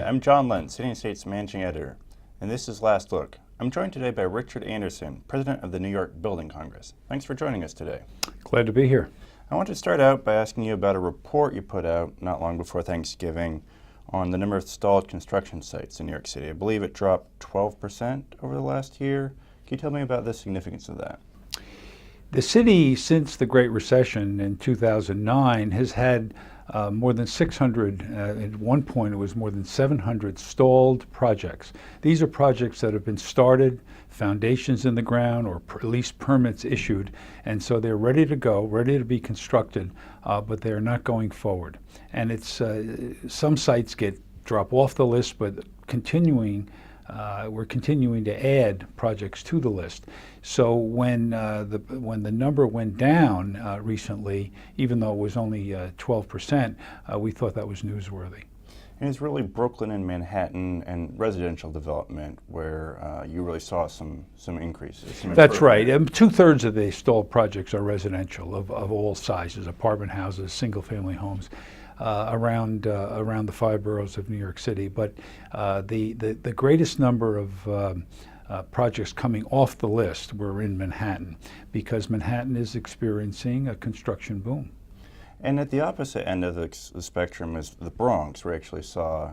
I'm John Lent, City and State's Managing Editor, and this is Last Look. I'm joined today by Richard Anderson, President of the New York Building Congress. Thanks for joining us today. Glad to be here. I want to start out by asking you about a report you put out not long before Thanksgiving on the number of stalled construction sites in New York City. I believe it dropped 12% over the last year. Can you tell me about the significance of that? The city, since the Great Recession in 2009, has had more than 600, at one point it was more than 700 stalled projects. These are projects that have been started, foundations in the ground, or at least permits issued, and so they're ready to go, ready to be constructed, but they're not going forward. And it's some sites drop off the list, but we're continuing to add projects to the list. So when the number went down recently, even though it was only 12%, we thought that was newsworthy. And it's really Brooklyn and Manhattan and residential development where you really saw some increases. That's right. 2/3 of the stalled projects are residential of all sizes, apartment houses, single-family homes. Around the 5 boroughs of New York City, but the greatest number of projects coming off the list were in Manhattan, because Manhattan is experiencing a construction boom. And at the opposite end of the spectrum is the Bronx, where we actually saw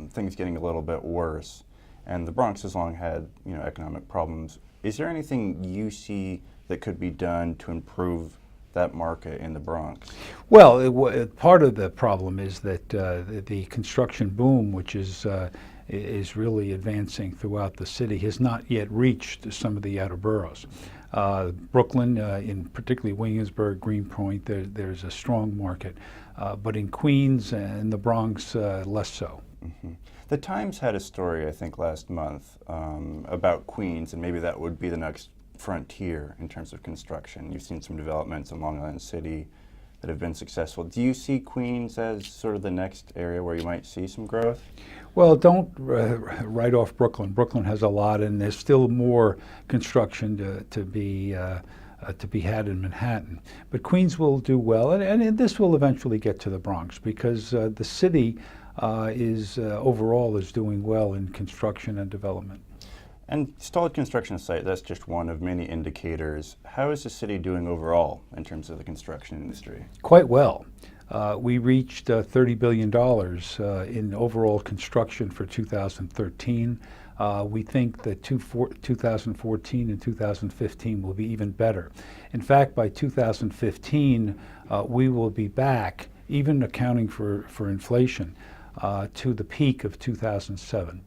things getting a little bit worse. And the Bronx has long had economic problems. Is there anything you see that could be done to improve that market in the Bronx? Well, part of the problem is that the construction boom, which is really advancing throughout the city, has not yet reached some of the outer boroughs. Brooklyn, in particularly Williamsburg, Greenpoint, there's a strong market, but in Queens and the Bronx, less so. Mm-hmm. The Times had a story, I think, last month about Queens, and maybe that would be the next frontier in terms of construction. You've seen some developments in Long Island City that have been successful. Do you see Queens as sort of the next area where you might see some growth? Well, don't write off Brooklyn. Brooklyn has a lot, and there's still more construction to be had in Manhattan. But Queens will do well, and this will eventually get to the Bronx, because the city overall is doing well in construction and development. And stalled construction site, that's just one of many indicators. How is the city doing overall in terms of the construction industry? Quite well. We reached $30 billion in overall construction for 2013. We think that 2014 and 2015 will be even better. In fact, by 2015, we will be back, even accounting for inflation, to the peak of 2007.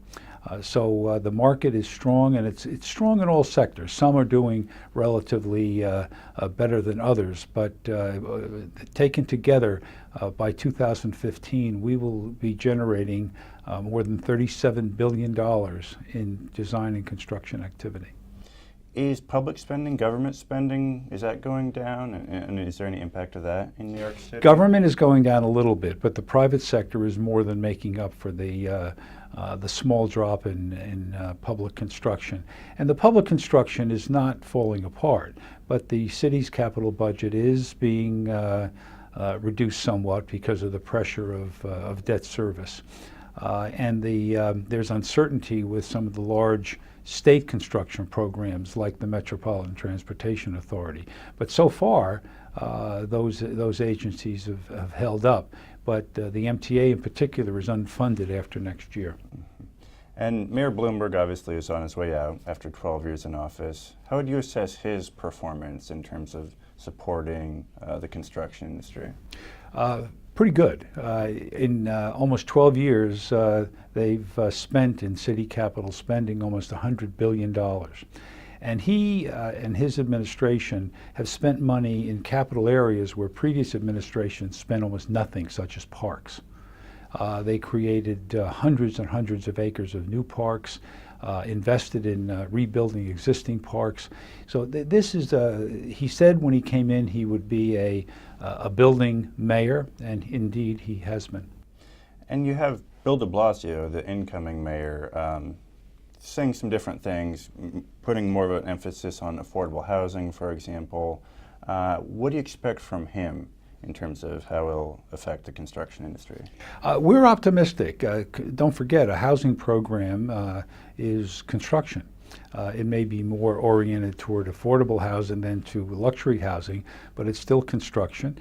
So the market is strong, and it's strong in all sectors. Some are doing relatively better than others, but taken together, by 2015, we will be generating more than $37 billion in design and construction activity. Is public spending, government spending, is that going down? And is there any impact of that in New York City? Government is going down a little bit, but the private sector is more than making up for the small drop in public construction. And the public construction is not falling apart, but the city's capital budget is being reduced somewhat because of the pressure of debt service. And there's uncertainty with some of the large state construction programs like the Metropolitan Transportation Authority. But so far, those agencies have held up. But the MTA in particular is unfunded after next year. Mm-hmm. And Mayor Bloomberg obviously is on his way out after 12 years in office. How would you assess his performance in terms of supporting the construction industry? Pretty good. In almost 12 years, they've spent in city capital spending almost $100 billion. And he and his administration have spent money in capital areas where previous administrations spent almost nothing, such as parks. They created hundreds and hundreds of acres of new parks, invested in rebuilding existing parks. So this is, he said when he came in he would be a building mayor, and indeed he has been. And you have Bill de Blasio, the incoming mayor, saying some different things, putting more of an emphasis on affordable housing, for example. What do you expect from him in terms of how it'll affect the construction industry? We're optimistic. Don't forget, a housing program is construction. It may be more oriented toward affordable housing than to luxury housing, but it's still construction.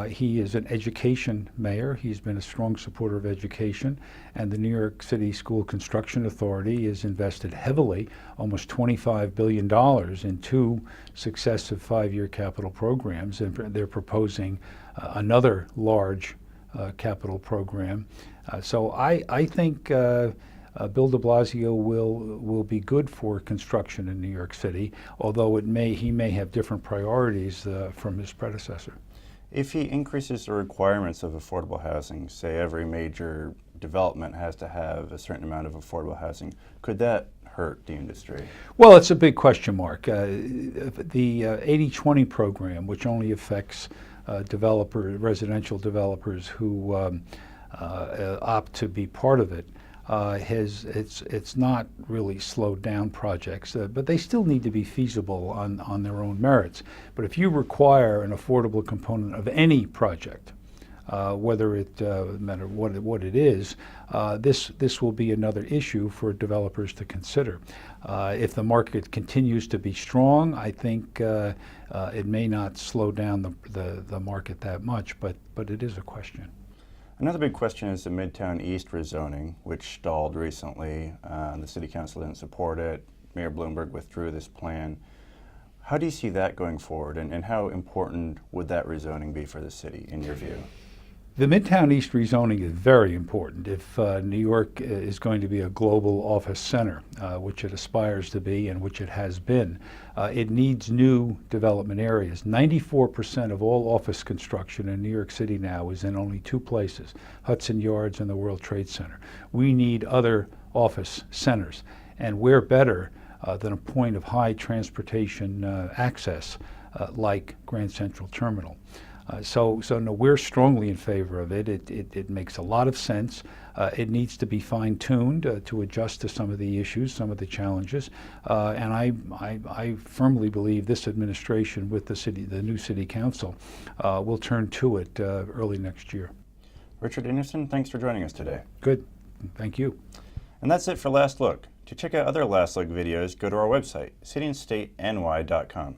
He is an education mayor. He's been a strong supporter of education, and the New York City School Construction Authority has invested heavily, almost $25 billion in 2 successive 5-year capital programs, and they're proposing another large capital program. So I think Bill de Blasio will be good for construction in New York City, although he may have different priorities from his predecessor. If he increases the requirements of affordable housing, say every major development has to have a certain amount of affordable housing, could that hurt the industry? Well, it's a big question mark. The 80-20 program, which only affects residential developers who opt to be part of it, it's not really slowed down projects, but they still need to be feasible on their own merits. But if you require an affordable component of any project, whether it matter what it is, this will be another issue for developers to consider. If the market continues to be strong, I think it may not slow down the market that much, but it is a question. Another big question is the Midtown East rezoning, which stalled recently. The City Council didn't support it. Mayor Bloomberg withdrew this plan. How do you see that going forward, and how important would that rezoning be for the city, in your view? The Midtown East rezoning is very important if New York is going to be a global office center, which it aspires to be and which it has been. It needs new development areas. 94% of all office construction in New York City now is in only 2 places, Hudson Yards and the World Trade Center. We need other office centers, and where better than a point of high transportation access like Grand Central Terminal. So no, we're strongly in favor of it. It makes a lot of sense. It needs to be fine-tuned to adjust to some of the issues, some of the challenges. And I firmly believe this administration with the new city council will turn to it early next year. Richard Anderson, thanks for joining us today. Good. Thank you. And that's it for Last Look. To check out other Last Look videos, go to our website, cityandstateny.com.